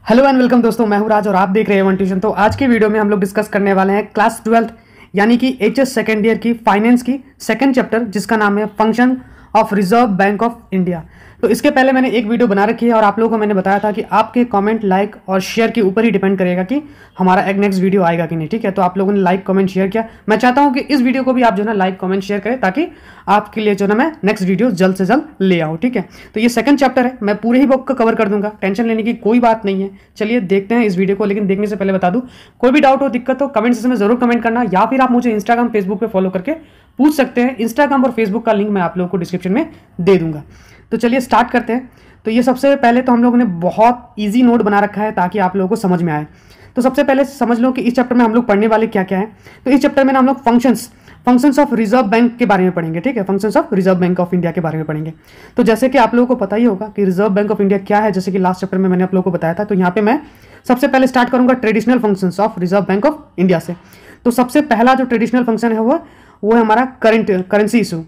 Hello and welcome दोस्तों, मैं हूं राज और आप देख रहे हैं वन ट्यूशन। तो आज की वीडियो में हम लोग डिस्कस करने वाले हैं क्लास 12th यानी कि एचएस सेकेंड ईयर की फाइनेंस की सेकंड चैप्टर, जिसका नाम है function of reserve bank of India. तो इसके पहले मैंने एक वीडियो बना रखी है और आप लोगों को मैंने बताया था कि आपके कमेंट, लाइक और शेयर के ऊपर ही डिपेंड करेगा कि हमारा एक नेक्स्ट वीडियो आएगा कि नहीं। ठीक है, तो आप लोगों ने लाइक कमेंट शेयर किया। मैं चाहता हूं कि इस वीडियो को भी आप जो है लाइक कमेंट शेयर करें ताकि आपके लिए जो है मैं नेक्स्ट वीडियो जल्द से जल्द ले आऊँ। ठीक है, तो ये सेकंड चैप्टर है, मैं पूरे ही बुक को कवर कर दूंगा, टेंशन लेने की कोई बात नहीं है। चलिए देखते हैं इस वीडियो को, लेकिन देखने से पहले बता दूं, कोई भी डाउट हो, दिक्कत हो, कमेंट सेक्शन में जरूर कमेंट करना, या फिर आप मुझे इंस्टाग्राम फेसबुक पे फॉलो करके पूछ सकते हैं। इंस्टाग्राम और फेसबुक का लिंक मैं आप लोगों को डिस्क्रिप्शन में दे दूंगा। तो चलिए स्टार्ट करते हैं। तो ये सबसे पहले तो हम लोगों ने बहुत ईजी नोट बना रखा है ताकि आप लोगों को समझ में आए। तो सबसे पहले समझ लो कि इस चैप्टर में हम लोग पढ़ने वाले क्या क्या है। तो इस चैप्टर में हम लोग फंक्शंस ऑफ रिजर्व बैंक के बारे में पढ़ेंगे। ठीक है, functions of reserve bank of India के बारे में पढ़ेंगे। तो जैसे कि आप लोगों को पता ही होगा कि रिजर्व बैंक ऑफ इंडिया क्या है, जैसे कि लास्ट चैप्टर में मैंने आप लोगों को बताया था। तो यहाँ पे मैं सबसे पहले स्टार्ट करूंगा traditional functions of reserve bank of India से। तो सबसे पहला जो ट्रेडिशनल फंक्शन है वो है हमारा करेंसी इशू।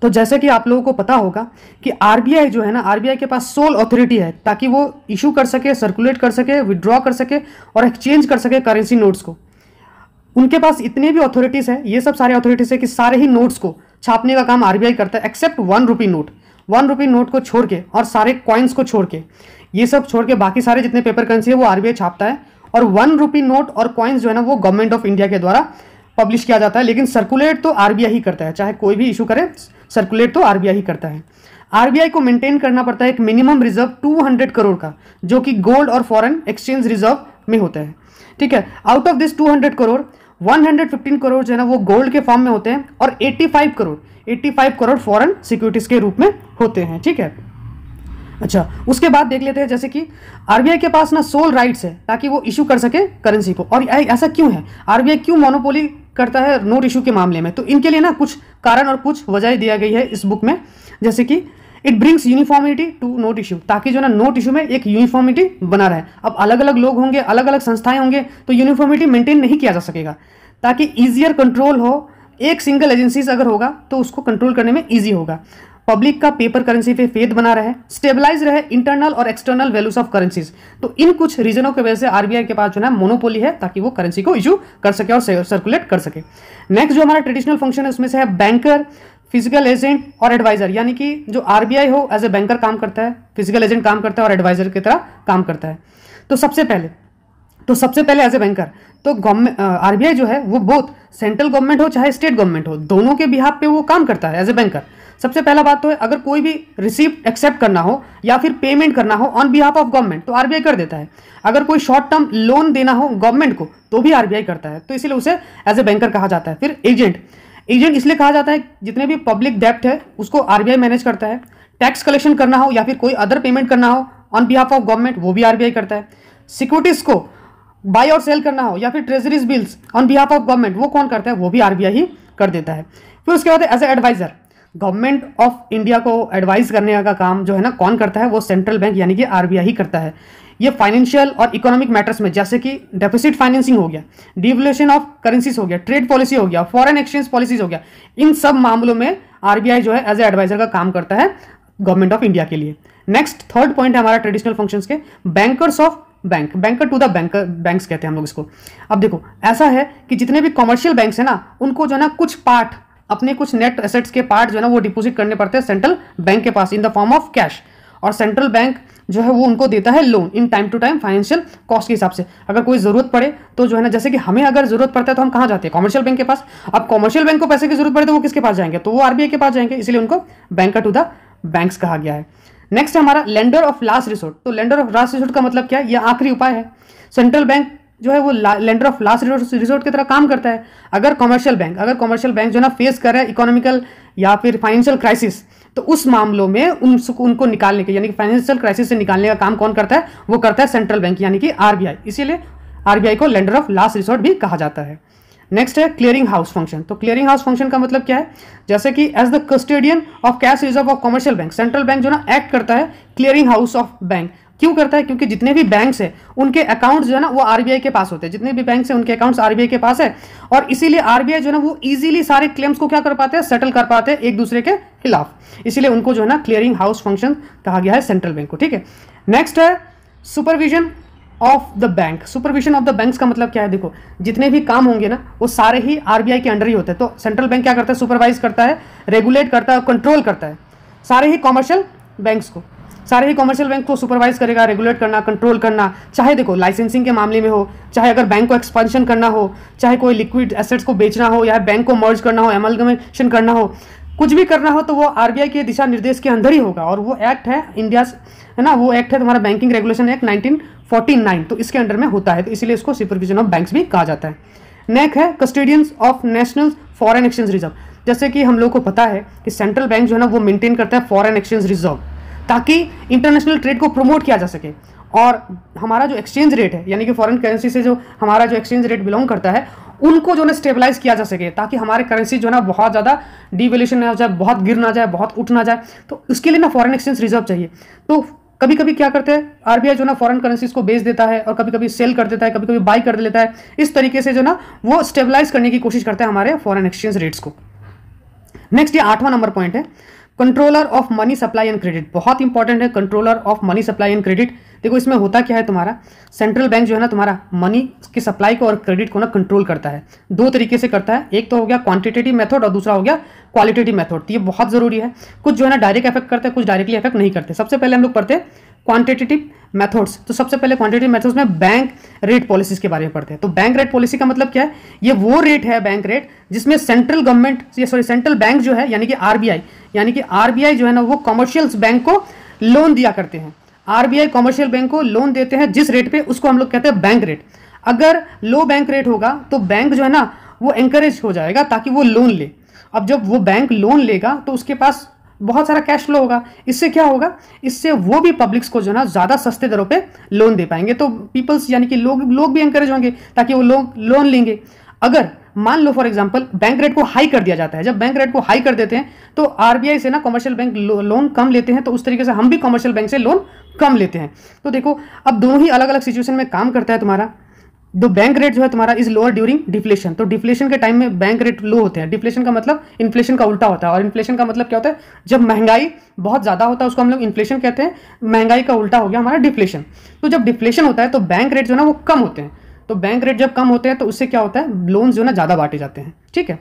तो जैसे कि आप लोगों को पता होगा कि आरबीआई जो है ना, आरबीआई के पास सोल अथॉरिटी है ताकि वो इशू कर सके, सर्कुलेट कर सके, विड्रॉ कर सके और एक्सचेंज कर सके करेंसी नोट्स को। उनके पास इतने भी अथॉरिटीज है, ये सब सारे अथॉरिटीज है कि सारे ही नोट्स को छापने का काम आरबीआई करता है, except 1 rupee note. 1 rupee note को छोड़ के और सारे कॉइन्स को छोड़ के, ये सब छोड़ के बाकी सारे जितने पेपर करेंसी है वो आरबीआई छापता है। और 1 रुपी नोट और कॉइन्स जो है ना वो गवर्नमेंट ऑफ इंडिया के द्वारा पब्लिश किया जाता है, लेकिन सर्कुलेट तो आरबीआई ही करता है। चाहे कोई भी इशू करे, सर्कुलेट तो आरबीआई ही करता है। आरबीआई को मेंटेन करना पड़ता है एक मिनिमम रिजर्व 200 करोड़ का, जो कि गोल्ड और फॉरेन एक्सचेंज रिजर्व में होता है। ठीक है, out of this 200 crore 115 crore जो है ना वो गोल्ड के फॉर्म में होते हैं और 85 करोड़ फॉरेन सिक्योरिटीज के रूप में होते हैं। ठीक है, अच्छा उसके बाद देख लेते हैं जैसे कि आरबीआई के पास ना सोल राइट्स है ताकि वो इशू कर सके करेंसी को। और ऐसा क्यों है, आरबीआई क्यों मोनोपोली करता है नोट इशू के मामले में? तो इनके लिए ना कुछ कारण और कुछ वजह दिया गई है इस बुक में, जैसे कि it brings uniformity to note issue, ताकि जो ना नोट इशू में एक यूनिफॉर्मिटी बना रहे। अब अलग अलग लोग होंगे, अलग अलग संस्थाएं होंगे, तो यूनिफॉर्मिटी मेंटेन नहीं किया जा सकेगा। ताकि ईजियर कंट्रोल हो, एक सिंगल एजेंसीज अगर होगा तो उसको कंट्रोल करने में ईजी होगा। पब्लिक का पेपर करेंसी पे फेथ बना रहे, स्टेबलाइज रहे इंटरनल और एक्सटर्नल वैल्यूज ऑफ करेंसीज। तो इन कुछ रीजनों की वजह से आरबीआई के पास जो है मोनोपोली है ताकि वो करेंसी को इशू कर सके और सर्कुलेट कर सके। नेक्स्ट जो हमारा ट्रेडिशनल फंक्शन है उसमें से है बैंकर, फिजिकल एजेंट और एडवाइजर, यानी कि जो आरबीआई हो एज ए बैंकर काम करता है, फिजिकल एजेंट काम करता है और एडवाइजर की तरह काम करता है। तो सबसे पहले एज ए बैंकर तो गवर्नमेंट आरबीआई जो है वो बोथ सेंट्रल गवर्नमेंट हो चाहे स्टेट गवर्नमेंट हो, दोनों के बिहाफ पे वो काम करता है एज ए बैंकर। सबसे पहला बात तो है, अगर कोई भी रिसीप्ट एक्सेप्ट करना हो या फिर पेमेंट करना हो ऑन बिहाफ ऑफ गवर्नमेंट तो आरबीआई कर देता है। अगर कोई शॉर्ट टर्म लोन देना हो गवर्नमेंट को तो भी आरबीआई करता है, तो इसीलिए उसे एज ए बैंकर कहा जाता है। फिर एजेंट इसलिए कहा जाता है जितने भी पब्लिक डेप्ट है उसको आरबीआई मैनेज करता है। टैक्स कलेक्शन करना हो या फिर कोई अदर पेमेंट करना हो ऑन बिहाफ ऑफ गवर्नमेंट वो भी आरबीआई करता है। सिक्योरिटीज को बाय और सेल करना हो या फिर treasuries bills on behalf of government वो कौन करता है? वो भी आरबीआई ही कर देता है। फिर उसके बाद as a adviser, government of India को एडवाइस करने का काम जो है ना कौन करता है? वो सेंट्रल बैंक यानी कि आरबीआई ही करता है। ये फाइनेंशियल और इकोनॉमिक मैटर्स में जैसे कि डेफिसिट फाइनेंसिंग हो गया, डिवैल्यूएशन ऑफ करेंसीज हो गया, ट्रेड पॉलिसी हो गया, फॉरेन एक्सचेंज पॉलिसीज हो गया, इन सब मामलों में आरबीआई जो है एज ए एडवाइजर का काम करता है गवर्नमेंट ऑफ इंडिया के लिए। नेक्स्ट थर्ड पॉइंट है हमारा ट्रेडिशनल फंक्शंस के bankers of bank, banker to the banks कहते हैं हम लोग इसको। अब देखो ऐसा है कि जितने भी कॉमर्शियल बैंक्स है ना उनको जो है ना कुछ पार्ट, अपने कुछ नेट एसेट्स के पार्ट जो है ना वो डिपॉजिट करने पड़ते हैं सेंट्रल बैंक के पास in the form of cash, और सेंट्रल बैंक जो है वो उनको देता है loan in time to time financial cost के हिसाब से। अगर कोई जरूरत पड़े तो जो है ना, जैसे कि हमें अगर जरूरत पड़ता है तो हम कहाँ जाते हैं? कॉमर्शियल बैंक के पास। अब कॉमर्शियल बैंक को पैसे की जरूरत पड़े तो वो किसके पास जाएंगे? तो वो आरबीआई के पास जाएंगे, इसलिए उनको बैंकर टू द बैंक्स कहा गया है। नेक्स्ट है हमारा लेंडर ऑफ लास्ट रिसोर्ट। तो लेंडर ऑफ लास्ट रिसोर्ट का मतलब क्या है? यह आखिरी उपाय है। सेंट्रल बैंक जो है वो लेंडर ऑफ लास्ट रिसोर्ट की तरह काम करता है। अगर कॉमर्शियल बैंक जो ना फेस कर रहा है इकोनॉमिकल या फिर फाइनेंशियल क्राइसिस, तो उस मामलों में उनको निकालने के यानी कि फाइनेंशियल क्राइसिस से निकालने का काम कौन करता है? वो करता है सेंट्रल बैंक यानी कि आरबीआई। इसीलिए आरबीआई को लेंडर ऑफ लास्ट रिसोर्ट भी कहा जाता है। नेक्स्ट है क्लियरिंग हाउस फंक्शन। तो क्लियरिंग हाउस फंक्शन का मतलब क्या है? जैसे कि as the custodian of cash reserve of commercial bank, central bank जो ना एक्ट करता है क्लियरिंग हाउस ऑफ बैंक। क्यों करता है? क्योंकि जितने भी बैंक्स हैं उनके अकाउंट्स जो है ना वो आरबीआई के पास होते हैं। जितने भी बैंक्स हैं उनके अकाउंट्स आरबीआई के पास है, और इसीलिए आरबीआई जो है ना वो इजीली सारे क्लेम्स को क्या कर पाते हैं? सेटल कर पाते हैं एक दूसरे के खिलाफ। इसीलिए उनको जो है ना क्लियरिंग हाउस फंक्शन कहा गया है सेंट्रल बैंक को। ठीक है, नेक्स्ट है supervision of the bank. Supervision of the banks का मतलब क्या है? देखो, जितने भी काम होंगे ना वो सारे ही आरबीआई के अंडर ही होते हैं। तो सेंट्रल बैंक क्या करता है? सुपरवाइज करता है, रेगुलेट करता है, कंट्रोल करता है सारे ही कॉमर्शियल बैंक्स को। सारे ही कॉमर्शियल बैंक को सुपरवाइज करेगा, रेगुलेट करना, कंट्रोल करना, चाहे देखो लाइसेंसिंग के मामले में हो, चाहे अगर बैंक को एक्सपेंशन करना हो, चाहे कोई लिक्विड एसेट्स को बेचना हो, या बैंक को मर्ज करना हो, एमलगमेशन करना हो, कुछ भी करना हो तो वो आरबीआई के दिशा निर्देश के अंदर ही होगा। और वो एक्ट है इंडिया, है ना, वो एक्ट है तुम्हारा बैंकिंग रेगुलेशन एक्ट 1949, तो इसके अंडर में होता है, तो इसलिए इसको सुपरविजन ऑफ बैंक्स भी कहा जाता है। नेक्स्ट है custodians of national foreign exchange reserve. जैसे कि हम लोग को पता है कि सेंट्रल बैंक जो है ना वो मेंटेन करता है फॉरेन एक्सचेंज रिजर्व, ताकि इंटरनेशनल ट्रेड को प्रमोट किया जा सके। और हमारा जो एक्सचेंज रेट है, यानी कि फॉरेन करेंसी से जो हमारा जो एक्सचेंज रेट बिलोंग करता है, उनको जो है स्टेबलाइज किया जा सके, ताकि हमारे करेंसी जो है ना बहुत ज़्यादा डिवैल्यूएशन ना हो जाए, बहुत गिर ना जाए, बहुत उठ ना जाए। तो उसके लिए ना फॉरेन एक्सचेंज रिजर्व चाहिए। तो कभी कभी क्या करते हैं आरबीआई जो ना फॉरेन करेंसीज को बेच देता है, और कभी कभी सेल कर देता है, कभी कभी बाई कर लेता है। इस तरीके से जो ना वो स्टेबलाइज करने की कोशिश करते हैं हमारे फॉरेन एक्सचेंज रेट्स को। नेक्स्ट, ये 8वां नंबर पॉइंट है controller of money supply and credit. बहुत इंपॉर्टेंट है controller of money supply and credit. देखो, इसमें होता क्या है, तुम्हारा सेंट्रल बैंक जो है ना तुम्हारा मनी की सप्लाई को और क्रेडिट को ना कंट्रोल करता है। दो तरीके से करता है, एक तो हो गया क्वांटिटेटिव मेथड और दूसरा हो गया क्वालिटेटिव मेथड। तो ये बहुत जरूरी है। कुछ जो है ना डायरेक्ट इफेक्ट करते हैं, कुछ डायरेक्टली इफेक्ट नहीं करते। सबसे पहले हम लोग पढ़ते हैं क्वांटिटेटिव मेथड्स। तो सबसे पहले क्वांटिटेटिव मेथड्स में बैंक रेट पॉलिसीज के बारे में पढ़ते हैं। तो बैंक रेट पॉलिसी का मतलब क्या है? ये वो रेट है, बैंक रेट, जिसमें सेंट्रल गवर्नमेंट, सेंट्रल बैंक जो है यानी कि आरबीआई जो है ना वो कमर्शियल बैंक को लोन दिया करते हैं। आरबीआई कमर्शियल बैंक को लोन देते हैं जिस रेट पे, उसको हम लोग कहते हैं बैंक रेट। अगर लो बैंक रेट होगा तो बैंक जो है ना वो एंकरेज हो जाएगा ताकि वो लोन ले। अब जब वो बैंक लोन लेगा तो उसके पास बहुत सारा कैश फ्लो होगा। इससे क्या होगा? इससे वो भी पब्लिक्स को जो ना ज़्यादा सस्ते दरों पे लोन दे पाएंगे। तो पीपल्स यानी कि लोग भी एंकरेज होंगे ताकि वो लोग लोन लेंगे। अगर मान लो फॉर एग्जांपल बैंक रेट को हाई कर दिया जाता है, जब बैंक रेट को हाई कर देते हैं तो आरबीआई से ना कमर्शियल बैंक लोन कम लेते हैं, तो उस तरीके से हम भी कमर्शियल बैंक से लोन कम लेते हैं। तो देखो, अब दोनों ही अलग अलग सिचुएशन में काम करता है तुम्हारा। दो बैंक रेट जो है तुम्हारा इज लोअर ड्यूरिंग डिफ्लेशन। तो डिफ्लेशन के टाइम में बैंक रेट लो होते हैं। डिफ्लेशन का मतलब इन्फ्लेशन का उल्टा होता है, और इन्फ्लेशन का मतलब क्या होता है? जब महंगाई बहुत ज़्यादा होता है उसको हम लोग इन्फ्लेशन कहते हैं। महंगाई का उल्टा हो गया हमारा डिफ्लेशन। तो जब डिफ्लेशन होता है तो बैंक रेट जो है ना वो कम होते हैं। तो बैंक रेट जब कम होते हैं तो उससे क्या होता है? लोन जो है ना ज़्यादा बांटे जाते हैं। ठीक है,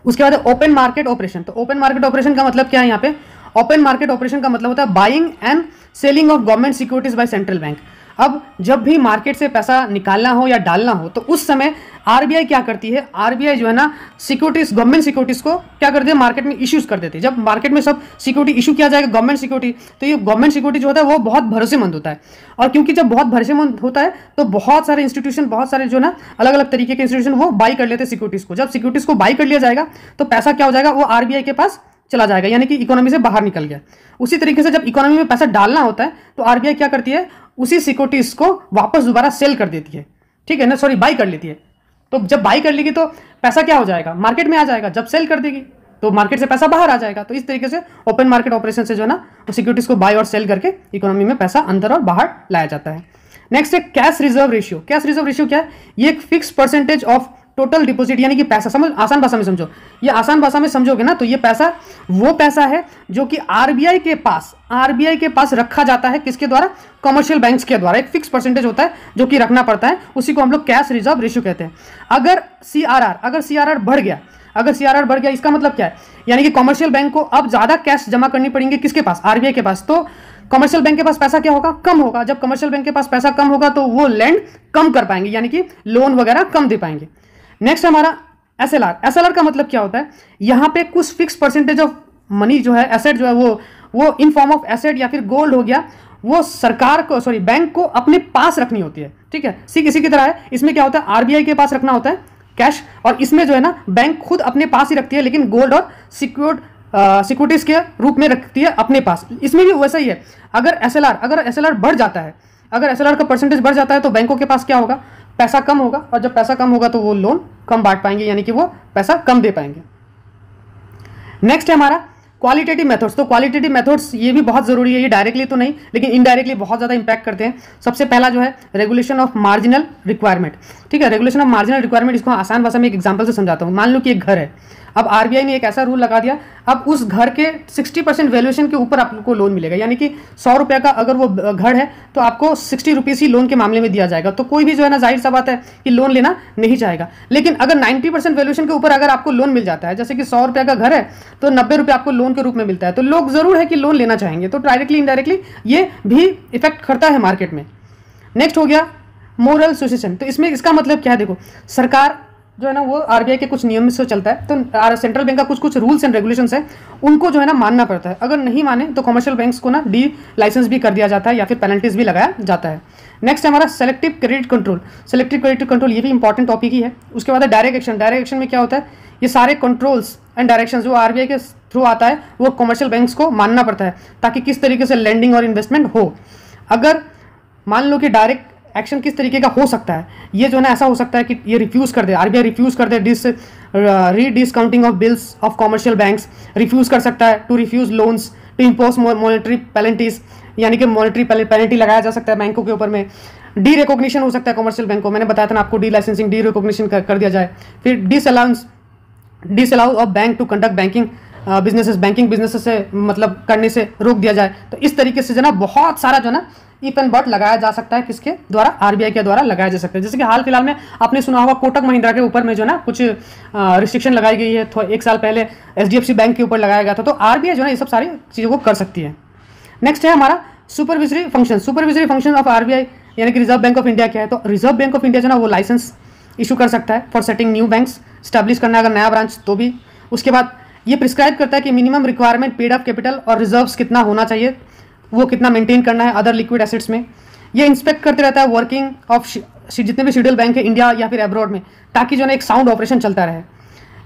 उसके बाद ओपन मार्केट ऑपरेशन। तो ओपन मार्केट ऑपरेशन का मतलब क्या है? यहाँ पे ओपन मार्केट ऑपरेशन का मतलब होता है buying and selling of government securities by central bank. अब जब भी मार्केट से पैसा निकालना हो या डालना हो तो उस समय आरबीआई क्या करती है? आरबीआई जो है ना सिक्योरिटीज, गवर्नमेंट सिक्योरिटीज को क्या करती है? मार्केट में इश्यूज कर देती है। जब मार्केट में सब सिक्योरिटी इशू किया जाएगा गवर्नमेंट सिक्योरिटी, तो ये गवर्नमेंट सिक्योरिटी जो होता है वो बहुत भरोसेमंद होता है। और क्योंकि जब बहुत भरोसेमंद होता है तो बहुत सारे इंस्टीट्यूशन, बहुत सारे जो ना अलग अलग तरीके के इंस्टीट्यूशन वो बाई कर लेते हैं सिक्योरिटीज को। जब सिक्योरिटीज को बाई कर लिया जाएगा तो पैसा क्या हो जाएगा? वो आरबीआई के पास चला जाएगा, यानी कि इकोनॉमी से बाहर निकल गया। उसी तरीके से जब इकोनॉमी में पैसा डालना होता है तो आरबीआई क्या करती है? उसी सिक्योरिटीज को वापस दोबारा सेल कर देती है। ठीक है ना, सॉरी, बाई कर लेती है। तो जब बाई कर लेगी तो पैसा क्या हो जाएगा? मार्केट में आ जाएगा। जब सेल कर देगी तो मार्केट से पैसा बाहर आ जाएगा। तो इस तरीके से ओपन मार्केट ऑपरेशन से जो है ना सिक्योरिटीज को बाय और सेल करके इकोनॉमी में पैसा अंदर और बाहर लाया जाता है। नेक्स्ट है cash reserve ratio. Cash reserve ratio क्या है? ये एक fix percentage of total deposit, यानी कि पैसा, समझ, आसान भाषा में समझो। ये आसान भाषा में समझोगे ना तो ये पैसा वो पैसा है जो कि आरबीआई के पास रखा जाता है। किसके द्वारा? कमर्शियल बैंक्स के द्वारा। एक फिक्स परसेंटेज होता है जो कि रखना पड़ता है, उसी को हम लोग कैश रिजर्व रेशियो कहते हैं। अगर सीआरआर बढ़ गया, इसका मतलब क्या है? यानी कि कमर्शियल बैंक को अब ज्यादा कैश जमा करनी पड़ेंगे। किसके पास? आरबीआई के पास। तो कमर्शियल बैंक के पास पैसा क्या होगा? कम होगा। जब कमर्शियल बैंक के पास पैसा कम होगा तो वो लैंड कम कर पाएंगे, यानी कि लोन वगैरह कम दे पाएंगे। नेक्स्ट हमारा एसएलआर का मतलब क्या होता है? यहाँ पे कुछ फिक्स परसेंटेज ऑफ मनी जो है, एसेट जो है वो इन फॉर्म ऑफ एसेट या फिर गोल्ड हो गया, वो सरकार को, सॉरी, बैंक को अपने पास रखनी होती है। ठीक है, इसी की तरह है। इसमें क्या होता है? आरबीआई के पास रखना होता है कैश, और इसमें जो है ना बैंक खुद अपने पास ही रखती है, लेकिन गोल्ड और सिक्योरिटीज के रूप में रखती है अपने पास। इसमें भी वैसा ही है। अगर एसएलआर बढ़ जाता है, अगर एसएलआर का परसेंटेज बढ़ जाता है तो बैंकों के पास क्या होगा? पैसा कम होगा, और जब पैसा कम होगा तो वो लोन कम बांट पाएंगे, यानी कि वो पैसा कम दे पाएंगे। नेक्स्ट है हमारा क्वालिटेटिव मेथड्स। तो क्वालिटेटिव मेथड्स ये भी बहुत जरूरी है। ये डायरेक्टली तो नहीं, लेकिन इनडायरेक्टली बहुत ज़्यादा इंपैक्ट करते हैं। सबसे पहला जो है रेगुलेशन ऑफ मार्जिनल रिक्वायरमेंट। ठीक है, रेगुलेशन ऑफ मार्जिनल रिक्वायरमेंट, इसको आसान भाषा में एक एग्जांपल से समझाता हूँ। मान लो कि एक घर है। अब आरबीआई ने एक ऐसा रूल लगा दिया, अब उस घर के 60% वैल्यूएशन के ऊपर आपको लोन मिलेगा, यानी कि 100 रुपये का अगर वो घर है तो आपको 60 रुपीज़ ही लोन के मामले में दिया जाएगा। तो कोई भी जो है ना, जाहिर सा बात है कि लोन लेना नहीं चाहेगा। लेकिन अगर 90% वैल्यूएशन के ऊपर अगर आपको लोन मिल जाता है, जैसे कि 100 रुपये का घर है तो 90 रुपये आपको लोन के रूप में मिलता है, तो लोग जरूर है कि लोन लेना चाहेंगे। तो डायरेक्टली इनडायरेक्टली ये भी इफेक्ट करता है मार्केट में। नेक्स्ट हो गया मोरल सुसेशन। तो इसमें इसका मतलब क्या है, देखो सरकार जो है ना वो आरबीआई के कुछ नियम से चलता है, तो सेंट्रल बैंक का कुछ कुछ रूल्स एंड रेगुलेशंस है, उनको जो है ना मानना पड़ता है। अगर नहीं माने तो कमर्शियल बैंक्स को ना डी लाइसेंस भी कर दिया जाता है या फिर पेनल्टीज भी लगाया जाता है। नेक्स्ट है हमारा selective credit control. Selective credit control ये भी इंपॉर्टेंट टॉपिक ही है। उसके बाद है डायरेक्ट एक्शन। डायरेक्ट एक्शन में क्या होता है, ये सारे कंट्रोल्स एंड डायरेक्शन जो आरबीआई के थ्रू आता है वो कमर्शियल बैंक्स को मानना पड़ता है, ताकि किस तरीके से लैंडिंग और इन्वेस्टमेंट हो। अगर मान लो कि डायरेक्ट एक्शन किस तरीके का हो सकता है, ये जो है ना ऐसा हो सकता है कि ये रिफ्यूज़ कर दे, आरबीआई रिफ्यूज़ कर दे rediscounting of bills of commercial banks, refuse कर सकता है to refuse loans, to impose monetary penalties, यानी कि मॉनेटरी पेनल्टी लगाया जा सकता है बैंकों के ऊपर में। डी रिकॉग्निशन हो सकता है कमर्शियल बैंक को, मैंने बताया था ना आपको, डी लाइसेंसिंग, डी रिकॉग्निशन कर दिया जाए। फिर disallow of bank to conduct banking businesses, banking businesses से मतलब करने से रोक दिया जाए। तो इस तरीके से जो ना बहुत सारा जो ना इफ एंड बट लगाया जा सकता है, किसके द्वारा, आरबीआई के द्वारा लगाया जा सकता है। जैसे कि हाल फिलहाल में आपने सुना होगा कोटक महिंद्रा के ऊपर में जो ना कुछ रिस्ट्रिक्शन लगाई गई है, एक साल पहले एचडीएफसी बैंक के ऊपर लगाया गया था। तो आरबीआई जो है ये सब सारी चीज़ों को कर सकती है। नेक्स्ट है हमारा supervisory function. Supervisory function of RBI यानी कि रिजर्व बैंक ऑफ इंडिया क्या है, तो रिजर्व बैंक ऑफ इंडिया जो ना वो लाइसेंस इशू कर सकता है for setting new banks, establish करना अगर नया ब्रांच तो भी। उसके बाद ये प्रिस्क्राइब करता है कि minimum requirement paid up capital और रिजर्व्स कितना होना चाहिए, वो कितना मेंटेन करना है अदर लिक्विड एसेट्स में। ये इंस्पेक्ट करते रहता है वर्किंग ऑफ जितने भी शेड्यूल बैंक है इंडिया या फिर अब्रॉड में, ताकि जो है एक साउंड ऑपरेशन चलता रहे।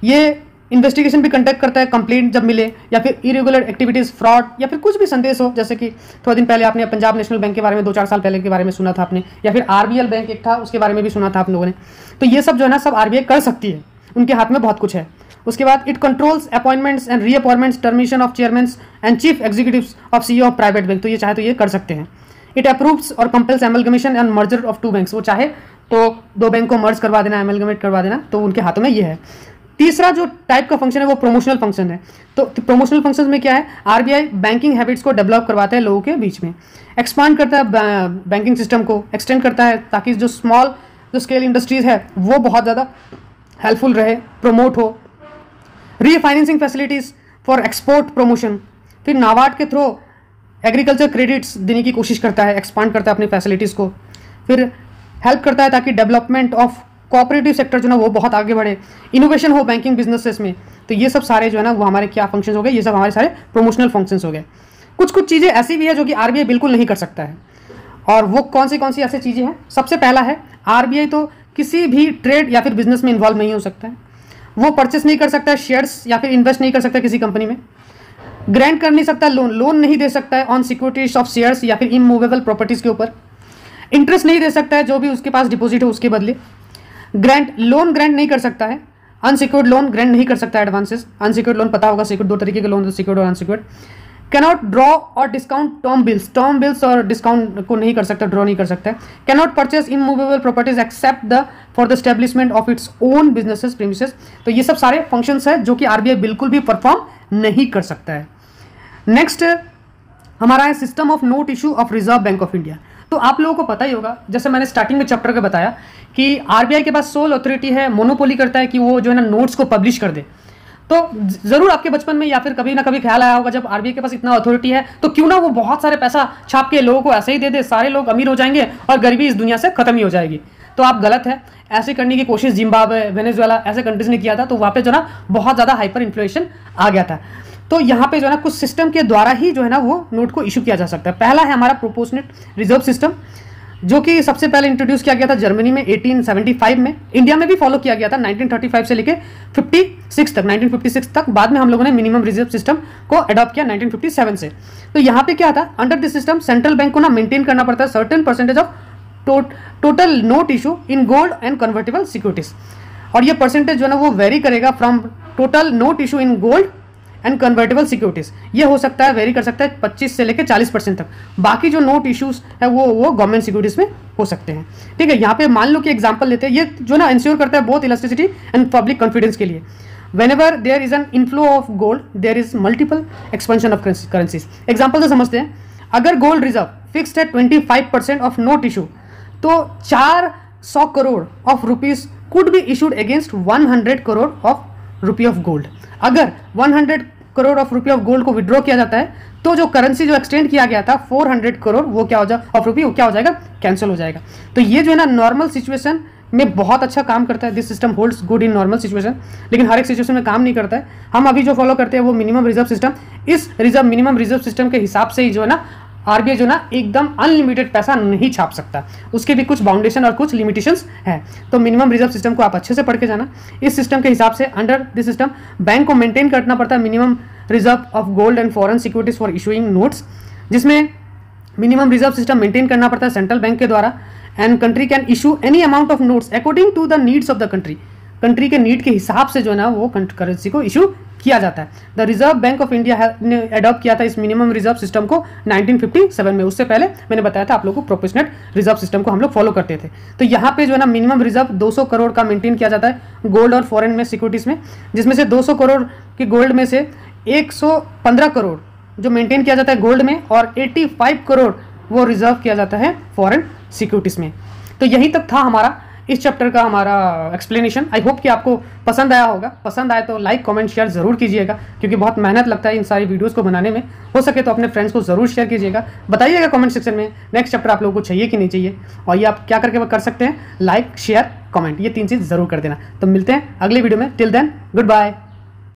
ये इन्वेस्टिगेशन भी कंडक्ट करता है कंप्लेंट जब मिले या फिर इरेगुलर एक्टिविटीज़, फ्रॉड या फिर कुछ भी संदेश हो, जैसे कि थोड़ा दिन पहले आपने पंजाब नेशनल बैंक के बारे में 2-4 साल पहले के बारे में सुना था आपने, या फिर आरबीएल बैंक एक था उसके बारे में भी सुना था आप लोगों ने। तो ये सब जो है ना सब आरबीआई कर सकती है, उनके हाथ में बहुत कुछ है। उसके बाद it controls appointments and reappointments, termination of chairman and chief executives of CEO of private bank, तो ये चाहे तो ये कर सकते हैं। इट अप्रूव्स और compels amalgamation and merger of 2 banks, वो चाहे तो 2 बैंक को मर्ज करवा देना, एमलगमेट करवा देना, तो उनके हाथों में ये है। तीसरा जो टाइप का फंक्शन है वो प्रोमोशनल फंक्शन है। तो प्रोमोशनल फंक्शन में क्या है, आरबीआई बैंकिंग हैबिट्स को डेवलप करवाता है लोगों के बीच में, एक्सपांड करता है बैंकिंग सिस्टम को, एक्सटेंड करता है ताकि जो स्मॉल जो स्केल इंडस्ट्रीज है वो बहुत ज़्यादा हेल्पफुल रहे, प्रमोट हो। Refinancing facilities for export promotion, फिर नाबार्ड के थ्रू एग्रीकल्चर क्रेडिट्स देने की कोशिश करता है, एक्सपांड करता है अपनी फैसिलिटीज़ को। फिर हेल्प करता है ताकि डेवलपमेंट ऑफ कोऑपरेटिव सेक्टर जो ना वो बहुत आगे बढ़े, इनोवेशन हो बैंकिंग बिजनेसेस में। तो ये सब सारे जो है ना वो हमारे क्या फंक्शंस हो गए, ये सब हमारे सारे प्रोमोशनल फंक्शंस हो गए। कुछ कुछ चीज़ें ऐसी भी है जो कि आरबीआई बिल्कुल नहीं कर सकता है, और वो कौन सी ऐसी चीज़ें हैं। सबसे पहला है आरबीआई तो किसी भी ट्रेड या फिर बिजनेस में इन्वॉल्व नहीं हो सकता है, वो परचेस नहीं कर सकता है शेयर्स या फिर इन्वेस्ट नहीं कर सकता किसी कंपनी में, ग्रांट कर नहीं सकता लोन नहीं दे सकता है ऑन सिक्योरिटीज ऑफ शेयर्स या फिर इमूवेबल प्रॉपर्टीज़ के ऊपर, इंटरेस्ट नहीं दे सकता है जो भी उसके पास डिपॉजिट हो उसके बदले, लोन ग्रांट नहीं कर सकता है, अनसिक्योर्ड लोन ग्रांट नहीं कर सकता है, एडवांसेस। अनसिक्योर्ड लोन पता होगा, सिक्योर्ड 2 तरीके के लोन, सिक्योर्ड और अनसिक्योर्ड। कैनॉट ड्रॉ और डिस्काउंट टर्म बिल्स और डिस्काउंट को नहीं कर सकता, ड्रॉ नहीं कर सकता है। Cannot purchase immovable properties except for the establishment of its own businesses premises. तो ये सब सारे फंक्शंस है जो कि आरबीआई बिल्कुल भी परफॉर्म नहीं कर सकता है। नेक्स्ट हमारा है system of note issue of reserve bank of India. तो आप लोगों को पता ही होगा, जैसे मैंने स्टार्टिंग में चैप्टर के बताया कि आरबीआई के पास सोल अथॉरिटी है, मोनोपोली करता है कि वो जो है ना नोट्स को पब्लिश कर दे। तो जरूर आपके बचपन में या फिर कभी ना कभी ख्याल आया होगा, जब आरबीआई के पास इतना अथॉरिटी है तो क्यों ना वो बहुत सारे पैसा छाप के लोगों को ऐसे ही दे दे, सारे लोग अमीर हो जाएंगे और गरीबी इस दुनिया से खत्म ही हो जाएगी। तो आप गलत है, ऐसे करने की कोशिश जिम्बाब्वे, वेनेजुएला ऐसे कंट्रीज ने किया था, तो वहाँ पे जो ना बहुत ज़्यादा हाइपर इन्फ्लेशन आ गया था। तो यहाँ पे जो है ना कुछ सिस्टम के द्वारा ही जो है ना वो नोट को इशू किया जा सकता है। पहला है हमारा प्रोपोर्शनेट रिजर्व सिस्टम, जो कि सबसे पहले इंट्रोड्यूस किया गया था जर्मनी में 1875 में, इंडिया में भी फॉलो किया गया था 1935 से लेके 1956 तक। बाद में हम लोगों ने मिनिमम रिजर्व सिस्टम को अडॉप्ट किया 1957 से। तो यहाँ पे क्या था, under this system central bank को ना मेंटेन करना पड़ता है certain percentage of total note issue in gold and convertible securities, और ये परसेंटेज जो है ना वो वेरी करेगा from total note issue in gold and convertible securities. ये हो सकता है, वेरी कर सकता है 25 से लेकर 40% तक। बाकी जो नोट इश्यूज है वो गवर्नमेंट सिक्योरिटीज में हो सकते हैं। ठीक है, यहाँ पे मान लो कि एग्जांपल लेते हैं, ये जो ना इंश्योर करता है बहुत इलास्टिसिटी एंड पब्लिक कॉन्फिडेंस के लिए। whenever there is an inflow of gold there is multiple expansion of currencies. Example से समझते हैं, अगर गोल्ड रिजर्व फिक्स्ड है 25% ऑफ नोट इशू, तो 400 crore of rupees could be issued against 100 crore of rupee of gold. अगर 100 crore of rupee of gold को withdraw किया जाता है तो जो करेंसी जो एक्सटेंड किया गया था 400 करोड़ वो क्या हो जाएगा ऑफ रुपी, वो क्या हो जाएगा, कैंसिल हो जाएगा. तो ये जो है ना नॉर्मल सिचुएशन में बहुत अच्छा काम करता है. This system holds good in normal situation, लेकिन हर एक सिचुएशन में काम नहीं करता है. हम अभी जो फॉलो करते हैं वो मिनिमम रिजर्व सिस्टम. इस मिनिमम रिजर्व सिस्टम के हिसाब से ही जो है ना आरबीआई जो ना एकदम अनलिमिटेड पैसा नहीं छाप सकता, उसके भी कुछ बाउंडेशन और कुछ लिमिटेशंस है. तो मिनिमम रिजर्व सिस्टम को आप अच्छे से पढ़ के जाना. इस सिस्टम के हिसाब से अंडर दिस सिस्टम बैंक को मेंटेन करना पड़ता है minimum reserve of gold and foreign securities for issuing notes, जिसमें मिनिमम रिजर्व सिस्टम मेंटेन करना पड़ता है सेंट्रल बैंक के द्वारा. And country can issue any amount of notes according to the needs of the country. Country के need के हिसाब से जो है ना वो करेंसी को इशू किया जाता है. The reserve bank of India ने अडॉप्ट किया था इस मिनिमम रिजर्व सिस्टम को 1957 में. उससे पहले मैंने बताया था आप लोगों को प्रोपोर्शनेट रिजर्व सिस्टम को हम लोग फॉलो करते थे. तो यहाँ पे जो है ना मिनिमम रिजर्व 200 करोड़ का मेंटेन किया जाता है गोल्ड और फॉरेन में सिक्योरिटीज में, जिसमें से 200 करोड़ के गोल्ड में से 115 करोड़ जो मेंटेन किया जाता है गोल्ड में और 85 करोड़ वो रिजर्व किया जाता है फॉरेन सिक्योरिटीज में. तो यही तक था हमारा इस चैप्टर का हमारा एक्सप्लेनेशन. आई होप कि आपको पसंद आया होगा. पसंद आए तो लाइक कमेंट शेयर ज़रूर कीजिएगा, क्योंकि बहुत मेहनत लगता है इन सारी वीडियोस को बनाने में. हो सके तो अपने फ्रेंड्स को ज़रूर शेयर कीजिएगा. बताइएगा कमेंट सेक्शन में नेक्स्ट चैप्टर आप लोगों को चाहिए कि नहीं चाहिए, और ये आप क्या करके कर सकते हैं, लाइक शेयर कमेंट, ये 3 चीज़ ज़रूर कर देना. तो मिलते हैं अगले वीडियो में. Till then good bye.